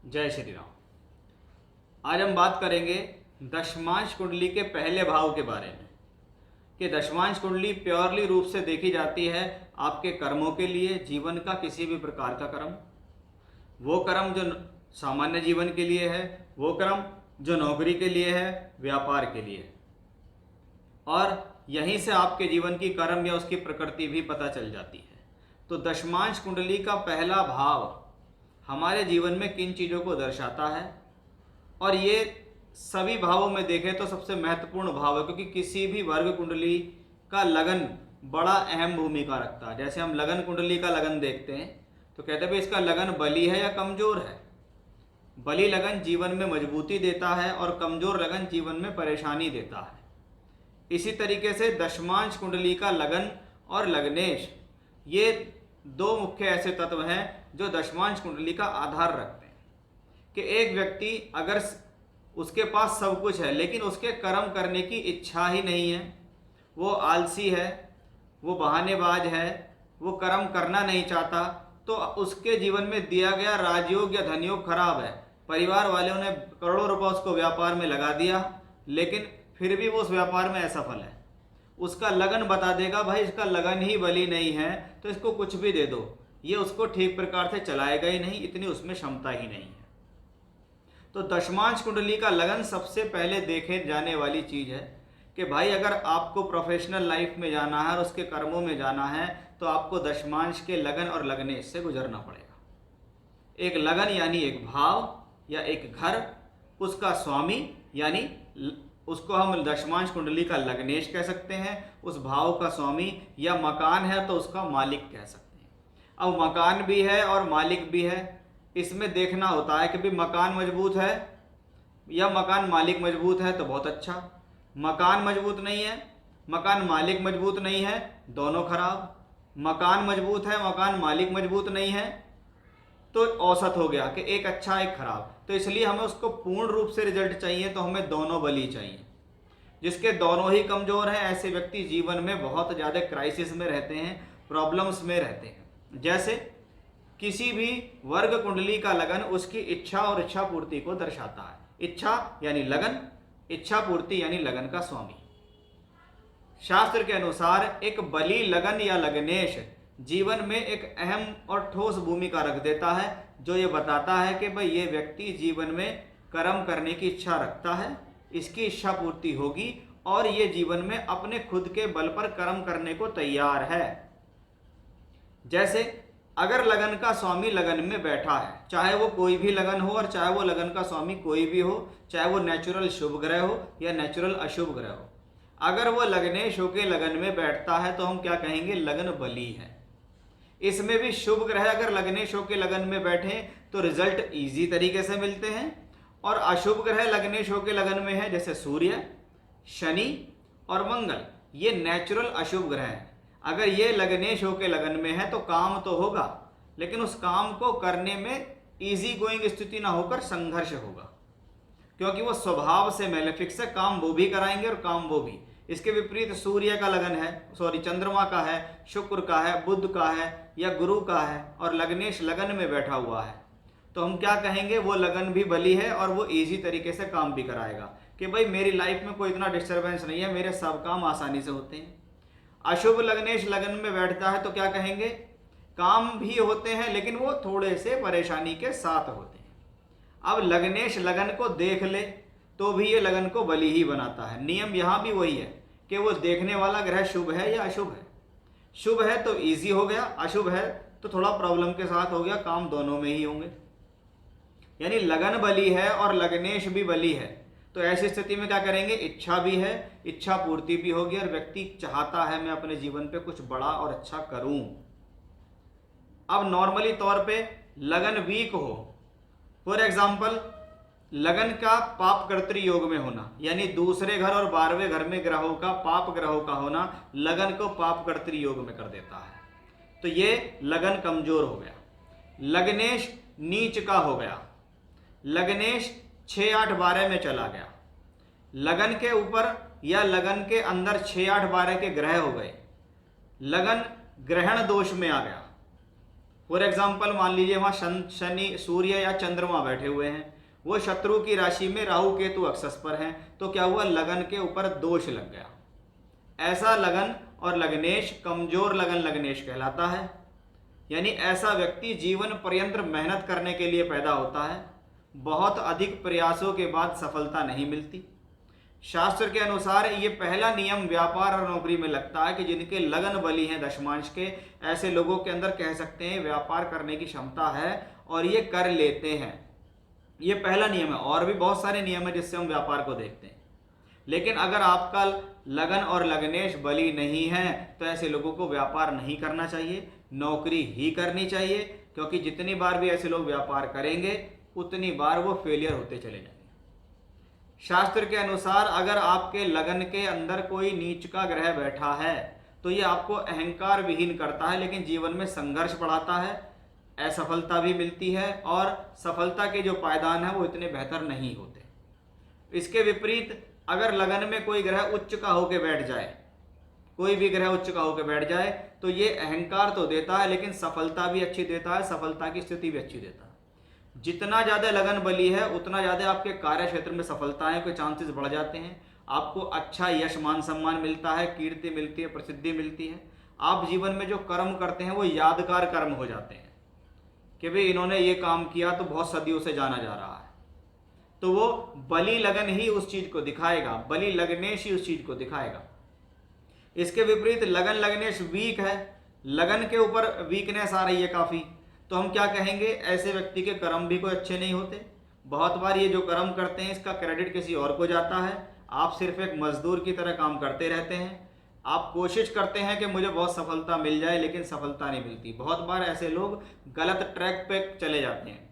जय श्री राम। आज हम बात करेंगे दशमांश कुंडली के पहले भाव के बारे में कि दशमांश कुंडली प्योरली रूप से देखी जाती है आपके कर्मों के लिए, जीवन का किसी भी प्रकार का कर्म, वो कर्म जो सामान्य जीवन के लिए है, वो कर्म जो नौकरी के लिए है, व्यापार के लिए है। और यहीं से आपके जीवन की कर्म या उसकी प्रकृति भी पता चल जाती है। तो दशमांश कुंडली का पहला भाव हमारे जीवन में किन चीज़ों को दर्शाता है, और ये सभी भावों में देखें तो सबसे महत्वपूर्ण भाव है, क्योंकि किसी भी वर्ग कुंडली का लगन बड़ा अहम भूमिका रखता है। जैसे हम लगन कुंडली का लगन देखते हैं तो कहते हैं भाई इसका लगन बली है या कमज़ोर है। बली लगन जीवन में मजबूती देता है और कमज़ोर लगन जीवन में परेशानी देता है। इसी तरीके से दशमांश कुंडली का लगन और लग्नेश, ये दो मुख्य ऐसे तत्व हैं जो दशमांश कुंडली का आधार रखते हैं कि एक व्यक्ति अगर उसके पास सब कुछ है लेकिन उसके कर्म करने की इच्छा ही नहीं है, वो आलसी है, वो बहानेबाज है, वो कर्म करना नहीं चाहता, तो उसके जीवन में दिया गया राजयोग या धनयोग खराब है। परिवार वालों ने करोड़ों रुपए उसको व्यापार में लगा दिया लेकिन फिर भी वो उस व्यापार में असफल है। उसका लगन बता देगा भाई इसका लगन ही बली नहीं है तो इसको कुछ भी दे दो, ये उसको ठीक प्रकार से चलाएगा ही नहीं, इतनी उसमें क्षमता ही नहीं है। तो दशमांश कुंडली का लगन सबसे पहले देखे जाने वाली चीज़ है कि भाई अगर आपको प्रोफेशनल लाइफ में जाना है और उसके कर्मों में जाना है तो आपको दशमांश के लगन और लगनेश से गुजरना पड़ेगा। एक लगन यानी एक भाव या एक घर, उसका स्वामी यानी उसको हम दशमांश कुंडली का लग्नेश कह सकते हैं, उस भाव का स्वामी, या मकान है तो उसका मालिक कह सकते हैं। अब मकान भी है और मालिक भी है, इसमें देखना होता है कि भाई मकान मजबूत है या मकान मालिक मजबूत है तो बहुत अच्छा, मकान मजबूत नहीं है, मकान मालिक मजबूत नहीं है, दोनों खराब। मकान मजबूत है, मकान मालिक मजबूत नहीं है तो औसत हो गया कि एक अच्छा एक खराब। तो इसलिए हमें उसको पूर्ण रूप से रिजल्ट चाहिए तो हमें दोनों बली चाहिए। जिसके दोनों ही कमज़ोर हैं ऐसे व्यक्ति जीवन में बहुत ज़्यादा क्राइसिस में रहते हैं, प्रॉब्लम्स में रहते हैं। जैसे किसी भी वर्ग कुंडली का लगन उसकी इच्छा और इच्छा पूर्ति को दर्शाता है। इच्छा यानी लगन, इच्छा पूर्ति यानी लगन का स्वामी। शास्त्र के अनुसार एक बली लगन या लग्नेश जीवन में एक अहम और ठोस भूमिका रख देता है, जो ये बताता है कि भाई ये व्यक्ति जीवन में कर्म करने की इच्छा रखता है, इसकी इच्छा पूर्ति होगी और ये जीवन में अपने खुद के बल पर कर्म करने को तैयार है। जैसे अगर लगन का स्वामी लगन में बैठा है, चाहे वो कोई भी लगन हो और चाहे वो लगन का स्वामी कोई भी हो, चाहे वो नेचुरल शुभ ग्रह हो या नेचुरल अशुभ ग्रह हो, अगर वो लग्नेश होके लगन में बैठता है तो हम क्या कहेंगे, लगन बली है। इसमें भी शुभ ग्रह अगर लग्नेश होके लगन में बैठे तो रिजल्ट इजी तरीके से मिलते हैं, और अशुभ ग्रह लग्नेश होके लगन में है जैसे सूर्य, शनि और मंगल, ये नेचुरल अशुभ ग्रह हैं। अगर ये लग्नेश होके लगन में है तो काम तो होगा लेकिन उस काम को करने में इजी गोइंग स्थिति ना होकर संघर्ष होगा, क्योंकि वो स्वभाव से मैलेफिक्स है, काम वो भी कराएंगे और काम वो भी। इसके विपरीत सूर्य का लगन है, चंद्रमा का है, शुक्र का है, बुध का है या गुरु का है और लग्नेश लगन में बैठा हुआ है, तो हम क्या कहेंगे, वो लगन भी बली है और वो इजी तरीके से काम भी कराएगा कि भाई मेरी लाइफ में कोई इतना डिस्टर्बेंस नहीं है, मेरे सब काम आसानी से होते हैं। अशुभ लग्नेश लगन में बैठता है तो क्या कहेंगे, काम भी होते हैं लेकिन वो थोड़े से परेशानी के साथ होते हैं। अब लग्नेश लगन को देख ले तो भी ये लगन को बली ही बनाता है। नियम यहाँ भी वही है कि वो देखने वाला ग्रह शुभ है या अशुभ है। शुभ है तो इजी हो गया, अशुभ है तो थोड़ा प्रॉब्लम के साथ हो गया, काम दोनों में ही होंगे। यानी लगन बली है और लग्नेश भी बली है, तो ऐसी स्थिति में क्या करेंगे, इच्छा भी है, इच्छा पूर्ति भी होगी और व्यक्ति चाहता है मैं अपने जीवन पे कुछ बड़ा और अच्छा करूं। अब नॉर्मली तौर पे लगन वीक हो, फॉर एग्जाम्पल लगन का पाप कर्तृ योग में होना, यानी दूसरे घर और 12वें घर में ग्रहों का, पाप ग्रहों का होना लगन को पाप कर्तृ योग में कर देता है, तो ये लगन कमजोर हो गया। लग्नेश नीच का हो गया, लग्नेश 6, 8, 12 में चला गया, लगन के ऊपर या लगन के अंदर 6, 8, 12 के ग्रह हो गए, लगन ग्रहण दोष में आ गया, फॉर एग्जाम्पल मान लीजिए वहाँ शनि, सूर्य या चंद्रमा बैठे हुए हैं, वो शत्रु की राशि में राहु केतु अक्षस पर हैं, तो क्या हुआ, लगन के ऊपर दोष लग गया। ऐसा लगन और लग्नेश कमजोर लगन लग्नेश कहलाता है। यानी ऐसा व्यक्ति जीवन पर्यंत मेहनत करने के लिए पैदा होता है, बहुत अधिक प्रयासों के बाद सफलता नहीं मिलती। शास्त्र के अनुसार ये पहला नियम व्यापार और नौकरी में लगता है कि जिनके लगन बली हैं दशमांश के, ऐसे लोगों के अंदर कह सकते हैं व्यापार करने की क्षमता है और ये कर लेते हैं। ये पहला नियम है। और भी बहुत सारे नियम है जिससे हम व्यापार को देखते हैं। लेकिन अगर आपका लगन और लग्नेश बली नहीं है तो ऐसे लोगों को व्यापार नहीं करना चाहिए, नौकरी ही करनी चाहिए, क्योंकि जितनी बार भी ऐसे लोग व्यापार करेंगे उतनी बार वो फेलियर होते चले जाएंगे। शास्त्र के अनुसार अगर आपके लगन के अंदर कोई नीच का ग्रह बैठा है तो ये आपको अहंकार विहीन करता है, लेकिन जीवन में संघर्ष बढ़ाता है, असफलता भी मिलती है और सफलता के जो पायदान है वो इतने बेहतर नहीं होते। इसके विपरीत अगर लगन में कोई ग्रह उच्च का होकर बैठ जाए, कोई भी ग्रह उच्च का होकर बैठ जाए, तो ये अहंकार तो देता है लेकिन सफलता भी अच्छी देता है, सफलता की स्थिति भी अच्छी देता है। जितना ज़्यादा लगन बली है उतना ज़्यादा आपके कार्य क्षेत्र में सफलताएं के चांसेस बढ़ जाते हैं, आपको अच्छा यश मान सम्मान मिलता है, कीर्ति मिलती है, प्रसिद्धि मिलती है। आप जीवन में जो कर्म करते हैं वो यादगार कर्म हो जाते हैं कि भाई इन्होंने ये काम किया तो बहुत सदियों से जाना जा रहा है। तो वो बली लगन ही उस चीज को दिखाएगा, बली लग्नेश ही उस चीज को दिखाएगा। इसके विपरीत लगन लग्नेश वीक है, लगन के ऊपर वीकनेस आ रही है काफी, तो हम क्या कहेंगे, ऐसे व्यक्ति के कर्म भी कोई अच्छे नहीं होते। बहुत बार ये जो कर्म करते हैं इसका क्रेडिट किसी और को जाता है, आप सिर्फ एक मजदूर की तरह काम करते रहते हैं। आप कोशिश करते हैं कि मुझे बहुत सफलता मिल जाए लेकिन सफलता नहीं मिलती। बहुत बार ऐसे लोग गलत ट्रैक पे चले जाते हैं।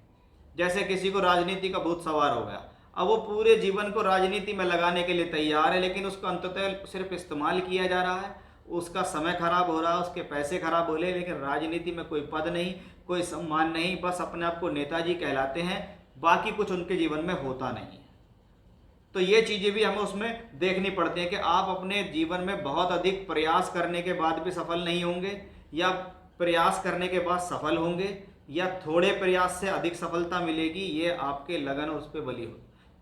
जैसे किसी को राजनीति का भूत सवार हो गया, अब वो पूरे जीवन को राजनीति में लगाने के लिए तैयार है, लेकिन उसको अंततः सिर्फ इस्तेमाल किया जा रहा है, उसका समय खराब हो रहा है, उसके पैसे खराब हो रहे, लेकिन राजनीति में कोई पद नहीं, कोई सम्मान नहीं, बस अपने आप को नेताजी कहलाते हैं, बाकी कुछ उनके जीवन में होता नहीं है। तो ये चीज़ें भी हमें उसमें देखनी पड़ती हैं कि आप अपने जीवन में बहुत अधिक प्रयास करने के बाद भी सफल नहीं होंगे, या प्रयास करने के बाद सफल होंगे, या थोड़े प्रयास से अधिक सफलता मिलेगी। ये आपके लगन उस पर बली हो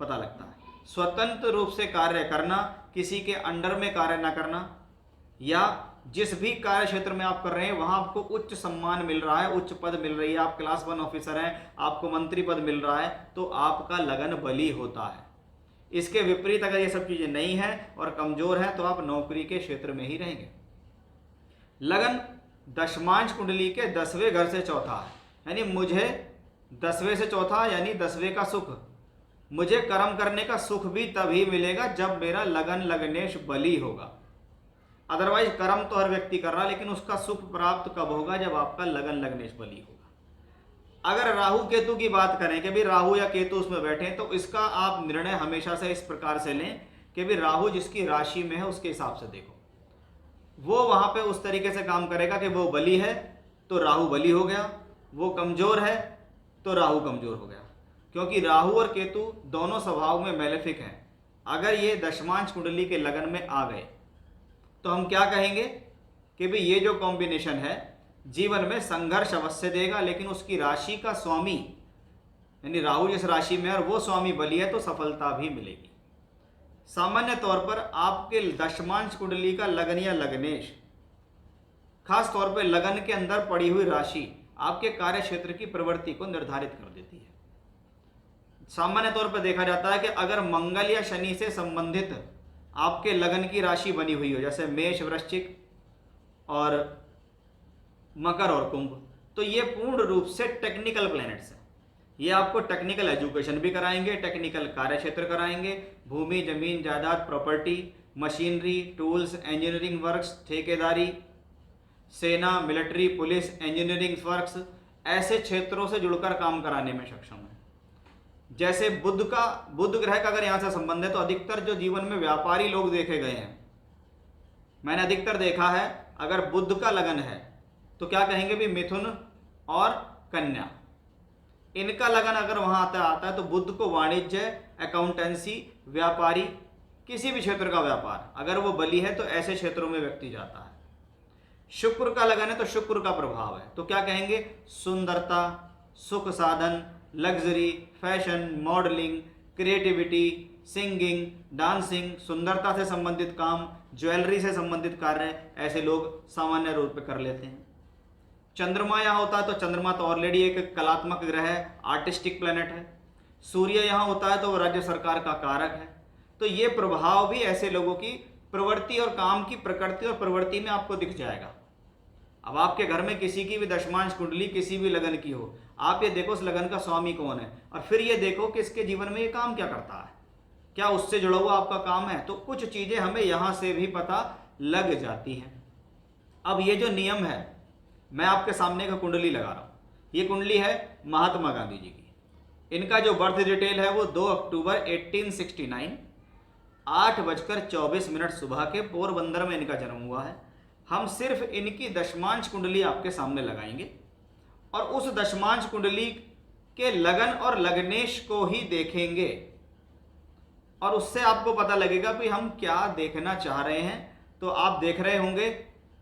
पता लगता है। स्वतंत्र रूप से कार्य करना, किसी के अंडर में कार्य ना करना, या जिस भी कार्य क्षेत्र में आप कर रहे हैं वहां आपको उच्च सम्मान मिल रहा है, उच्च पद मिल रही है, आप क्लास 1 ऑफिसर हैं, आपको मंत्री पद मिल रहा है, तो आपका लगन बली होता है। इसके विपरीत अगर ये सब चीजें नहीं है और कमजोर है तो आप नौकरी के क्षेत्र में ही रहेंगे। लगन दशमांश कुंडली के 10वें घर से चौथा है, यानी मुझे 10वें से चौथा यानी 10वें का सुख, मुझे कर्म करने का सुख भी तभी मिलेगा जब मेरा लगन लग्नेश बली होगा। अदरवाइज कर्म तो हर व्यक्ति कर रहा, लेकिन उसका सुख प्राप्त कब होगा, जब आपका लगन लग्नेश बली होगा। अगर राहु केतु की बात करें कि भी राहु या केतु उसमें बैठे, तो इसका आप निर्णय हमेशा से इस प्रकार से लें कि भी राहु जिसकी राशि में है उसके हिसाब से देखो, वो वहां पे उस तरीके से काम करेगा कि वो बली है तो राहु बली हो गया, वो कमजोर है तो राहु कमजोर हो गया, क्योंकि राहु और केतु दोनों स्वभाव में मैलेफिक हैं। अगर ये दशमांश कुंडली के लगन में आ गए तो हम क्या कहेंगे कि भाई ये जो कॉम्बिनेशन है जीवन में संघर्ष अवश्य देगा, लेकिन उसकी राशि का स्वामी यानी राहु जिस राशि में है और वो स्वामी बली है तो सफलता भी मिलेगी। सामान्य तौर पर आपके दशमांश कुंडली का लगन या लग्नेश, खास तौर पर लगन के अंदर पड़ी हुई राशि आपके कार्य क्षेत्र की प्रवृत्ति को निर्धारित कर देती है। सामान्य तौर पर देखा जाता है कि अगर मंगल या शनि से संबंधित आपके लगन की राशि बनी हुई हो, जैसे मेष, वृश्चिक और मकर और कुंभ, तो ये पूर्ण रूप से टेक्निकल प्लैनेट्स हैं। ये आपको टेक्निकल एजुकेशन भी कराएंगे, टेक्निकल कार्य क्षेत्र कराएंगे, भूमि, जमीन, जायदाद, property, machinery, tools, engineering works, ठेकेदारी, सेना, मिलिट्री, पुलिस, इंजीनियरिंग वर्क्स, ऐसे क्षेत्रों से जुड़कर काम कराने में सक्षम है। जैसे बुध ग्रह का अगर यहाँ से संबंध है तो अधिकतर जो जीवन में व्यापारी लोग देखे गए हैं, मैंने अधिकतर देखा है, अगर बुध का लगन है तो क्या कहेंगे भी मिथुन और कन्या, इनका लगन अगर वहां आता है तो बुध को वाणिज्य, अकाउंटेंसी, व्यापारी, किसी भी क्षेत्र का व्यापार अगर वो बली है तो ऐसे क्षेत्रों में व्यक्ति जाता है। शुक्र का लगन है तो शुक्र का प्रभाव है, तो क्या कहेंगे? सुंदरता, सुख साधन, luxury, fashion, modelling, creativity, singing, dancing, सुंदरता से संबंधित काम, ज्वेलरी से संबंधित कार्य ऐसे लोग सामान्य रूप में कर लेते हैं। चंद्रमा यहाँ होता है तो चंद्रमा तो ऑलरेडी एक कलात्मक ग्रह है, आर्टिस्टिक प्लेनेट है। सूर्य यहाँ होता है तो वो राज्य सरकार का कारक है। तो ये प्रभाव भी ऐसे लोगों की प्रवृत्ति और काम की प्रकृति और प्रवृत्ति में आपको दिख जाएगा। अब आपके घर में किसी की भी दशमांश कुंडली किसी भी लगन की हो, आप ये देखो उस लगन का स्वामी कौन है, और फिर ये देखो कि इसके जीवन में ये काम क्या करता है, क्या उससे जुड़ा हुआ आपका काम है। तो कुछ चीजें हमें यहां से भी पता लग जाती हैं। अब ये जो नियम है, मैं आपके सामने का कुंडली लगा रहा हूं, ये कुंडली है महात्मा गांधी जी की। इनका जो बर्थ डिटेल है वो 2 अक्टूबर 1869 8:24 सुबह के पोरबंदर में इनका जन्म हुआ है। हम सिर्फ इनकी दशमांश कुंडली आपके सामने लगाएंगे और उस दशमांश कुंडली के लगन और लग्नेश को ही देखेंगे, और उससे आपको पता लगेगा कि हम क्या देखना चाह रहे हैं। तो आप देख रहे होंगे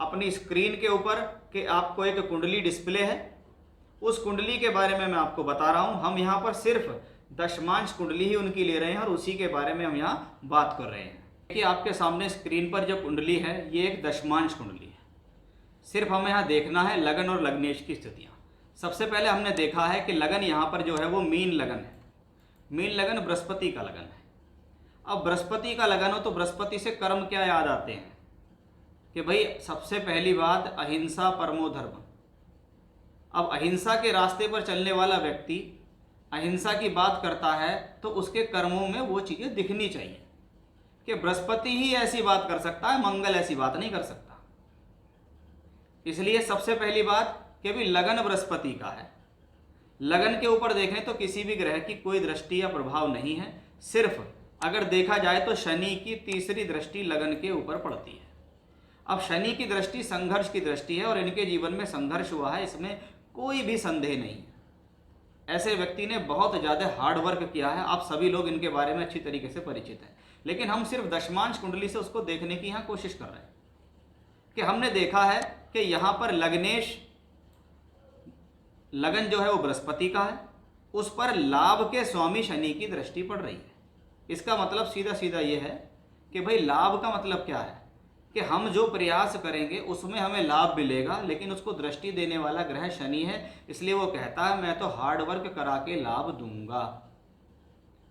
अपनी स्क्रीन के ऊपर कि आपको एक कुंडली डिस्प्ले है, उस कुंडली के बारे में मैं आपको बता रहा हूं। हम यहां पर सिर्फ दशमांश कुंडली ही उनकी ले रहे हैं और उसी के बारे में हम यहां बात कर रहे हैं। देखिए आपके सामने स्क्रीन पर जो कुंडली है ये एक दशमांश कुंडली है। सिर्फ हमें यहाँ देखना है लगन और लग्नेश की स्थितियाँ। सबसे पहले हमने देखा है कि लगन यहाँ पर जो है वो मीन लगन है। मीन लगन बृहस्पति का लगन है। अब बृहस्पति का लगन हो तो बृहस्पति से कर्म क्या याद आते हैं कि भाई सबसे पहली बात अहिंसा परमो धर्म। अब अहिंसा के रास्ते पर चलने वाला व्यक्ति अहिंसा की बात करता है तो उसके कर्मों में वो चीज़ें दिखनी चाहिए कि बृहस्पति ही ऐसी बात कर सकता है, मंगल ऐसी बात नहीं कर सकता। इसलिए सबसे पहली बात कि भी लगन बृहस्पति का है। लगन के ऊपर देखें तो किसी भी ग्रह की कोई दृष्टि या प्रभाव नहीं है। सिर्फ अगर देखा जाए तो शनि की तीसरी दृष्टि लगन के ऊपर पड़ती है। अब शनि की दृष्टि संघर्ष की दृष्टि है और इनके जीवन में संघर्ष हुआ है, इसमें कोई भी संदेह नहीं है। ऐसे व्यक्ति ने बहुत ज़्यादा हार्ड वर्क किया है। आप सभी लोग इनके बारे में अच्छी तरीके से परिचित हैं, लेकिन हम सिर्फ दशमांश कुंडली से उसको देखने की यहाँ कोशिश कर रहे हैं कि हमने देखा है कि यहाँ पर लग्नेश लगन जो है वो बृहस्पति का है, उस पर लाभ के स्वामी शनि की दृष्टि पड़ रही है। इसका मतलब सीधा सीधा ये है कि भाई लाभ का मतलब क्या है कि हम जो प्रयास करेंगे उसमें हमें लाभ मिलेगा, लेकिन उसको दृष्टि देने वाला ग्रह शनि है, इसलिए वो कहता है मैं तो हार्ड वर्क करा के लाभ दूंगा।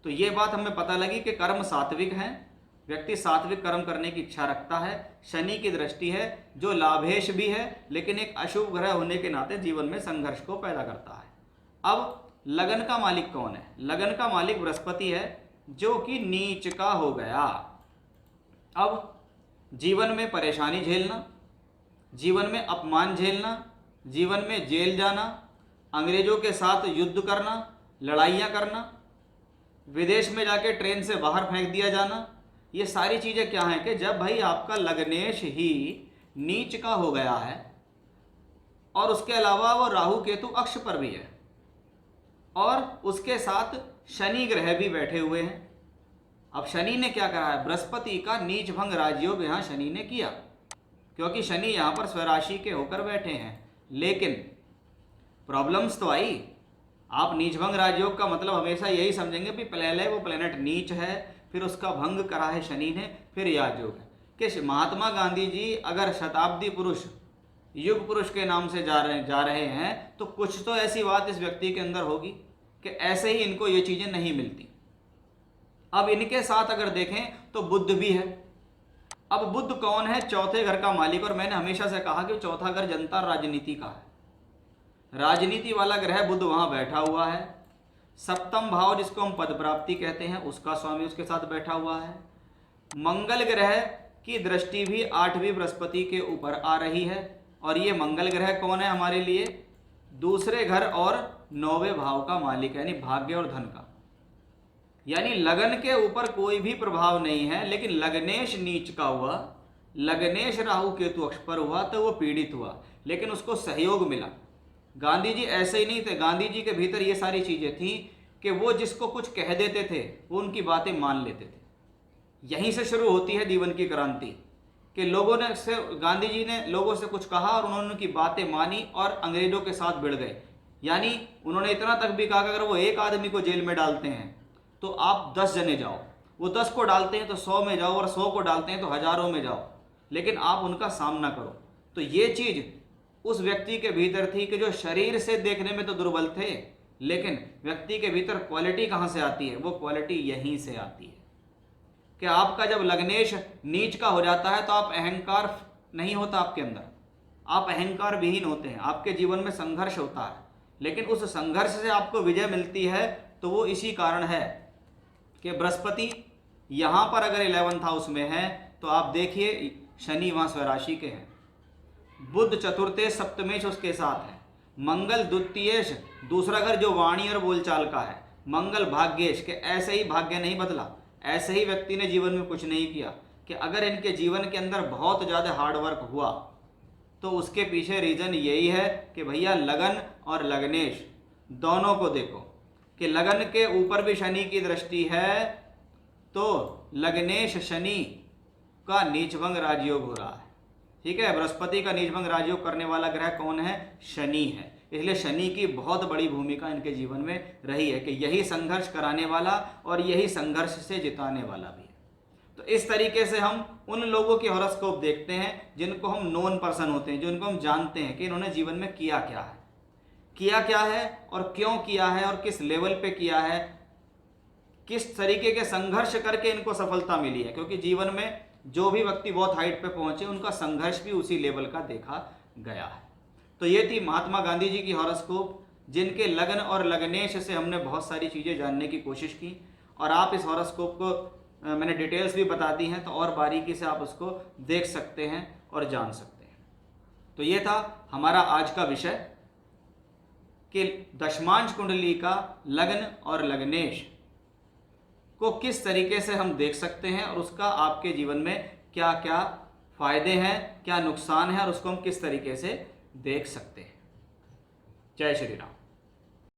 तो ये बात हमें पता लगी कि कर्म सात्विक हैं, व्यक्ति सात्विक कर्म करने की इच्छा रखता है। शनि की दृष्टि है जो लाभेश भी है, लेकिन एक अशुभ ग्रह होने के नाते जीवन में संघर्ष को पैदा करता है। अब लगन का मालिक कौन है? लगन का मालिक बृहस्पति है जो कि नीच का हो गया। अब जीवन में परेशानी झेलना, जीवन में अपमान झेलना, जीवन में जेल जाना, अंग्रेजों के साथ युद्ध करना, लड़ाइयाँ करना, विदेश में जाके ट्रेन से बाहर फेंक दिया जाना, ये सारी चीज़ें क्या हैं कि जब भाई आपका लग्नेश ही नीच का हो गया है और उसके अलावा वो राहु केतु अक्ष पर भी है और उसके साथ शनि ग्रह भी बैठे हुए हैं। अब शनि ने क्या करा है? बृहस्पति का नीच भंग राजयोग यहाँ शनि ने किया, क्योंकि शनि यहाँ पर स्वराशि के होकर बैठे हैं। लेकिन प्रॉब्लम्स तो आई। आप नीच भंग राजयोग का मतलब हमेशा यही समझेंगे कि पहले वो प्लेनेट नीच है, फिर उसका भंग करा है शनि ने, फिर राजयोग है। कि महात्मा गांधी जी अगर शताब्दी पुरुष, युग पुरुष के नाम से जा रहे हैं तो कुछ तो ऐसी बात इस व्यक्ति के अंदर होगी कि ऐसे ही इनको ये चीज़ें नहीं मिलती। अब इनके साथ अगर देखें तो बुध भी है। अब बुध कौन है? चौथे घर का मालिक। और मैंने हमेशा से कहा कि चौथा घर जनता राजनीति का है। राजनीति वाला ग्रह बुध वहां बैठा हुआ है। सप्तम भाव जिसको हम पद प्राप्ति कहते हैं उसका स्वामी उसके साथ बैठा हुआ है। मंगल ग्रह की दृष्टि भी 8वीं बृहस्पति के ऊपर आ रही है। और ये मंगल ग्रह कौन है हमारे लिए? दूसरे घर और 9वें भाव का मालिक, यानी भाग्य और धन का। यानी लगन के ऊपर कोई भी प्रभाव नहीं है, लेकिन लग्नेश नीच का हुआ, लग्नेश राहु केतु अक्ष पर हुआ तो वो पीड़ित हुआ, लेकिन उसको सहयोग मिला। गांधी जी ऐसे ही नहीं थे। गांधी जी के भीतर ये सारी चीजें थी कि वो जिसको कुछ कह देते थे वो उनकी बातें मान लेते थे। यहीं से शुरू होती है जीवन की क्रांति कि गांधी जी ने लोगों से कुछ कहा और उन्होंने उनकी बातें मानी और अंग्रेजों के साथ भिड़ गए। यानी उन्होंने इतना तक भी कहा कि अगर वो एक आदमी को जेल में डालते हैं तो आप 10 जने जाओ, वो 10 को डालते हैं तो 100 में जाओ, और 100 को डालते हैं तो हजारों में जाओ, लेकिन आप उनका सामना करो। तो ये चीज उस व्यक्ति के भीतर थी कि जो शरीर से देखने में तो दुर्बल थे, लेकिन व्यक्ति के भीतर क्वालिटी कहाँ से आती है? वो क्वालिटी यहीं से आती है कि आपका जब लग्नेश नीच का हो जाता है तो आप अहंकार नहीं होता आपके अंदर, आप अहंकार विहीन होते हैं, आपके जीवन में संघर्ष होता है, लेकिन उस संघर्ष से आपको विजय मिलती है। तो वो इसी कारण है कि बृहस्पति यहाँ पर अगर 11th हाउस में है तो आप देखिए शनि वहाँ स्वराशि के हैं, बुध चतुर्थेश सप्तमेश उसके साथ है, मंगल द्वितीयेश दूसरा घर जो वाणी और बोलचाल का है, मंगल भाग्येश के ऐसे ही भाग्य नहीं बदला, ऐसे ही व्यक्ति ने जीवन में कुछ नहीं किया कि अगर इनके जीवन के अंदर बहुत ज़्यादा हार्डवर्क हुआ तो उसके पीछे रीज़न यही है कि भैया लगन और लग्नेश दोनों को देखो कि लगन के ऊपर भी शनि की दृष्टि है, तो लग्नेश शनि का नीचभंग राजयोग हो रहा है। ठीक है, बृहस्पति का नीचभंग राजयोग करने वाला ग्रह कौन है? शनि है। इसलिए शनि की बहुत बड़ी भूमिका इनके जीवन में रही है कि यही संघर्ष कराने वाला और यही संघर्ष से जिताने वाला भी है। तो इस तरीके से हम उन लोगों के हॉरोस्कोप देखते हैं जिनको हम नोन पर्सन होते हैं, जिनको हम जानते हैं कि इन्होंने जीवन में किया क्या है और क्यों किया है और किस लेवल पे किया है, किस तरीके के संघर्ष करके इनको सफलता मिली है। क्योंकि जीवन में जो भी व्यक्ति बहुत हाइट पे पहुंचे उनका संघर्ष भी उसी लेवल का देखा गया है। तो ये थी महात्मा गांधी जी की हॉरोस्कोप, जिनके लगन और लग्नेश से हमने बहुत सारी चीज़ें जानने की कोशिश की, और आप इस हॉरोस्कोप को मैंने डिटेल्स भी बता दी हैं, तो और बारीकी से आप उसको देख सकते हैं और जान सकते हैं। तो ये था हमारा आज का विषय कि दशमांश कुंडली का लग्न और लग्नेश को किस तरीके से हम देख सकते हैं और उसका आपके जीवन में क्या क्या फायदे हैं, क्या नुकसान है, और उसको हम किस तरीके से देख सकते हैं। जय श्री राम।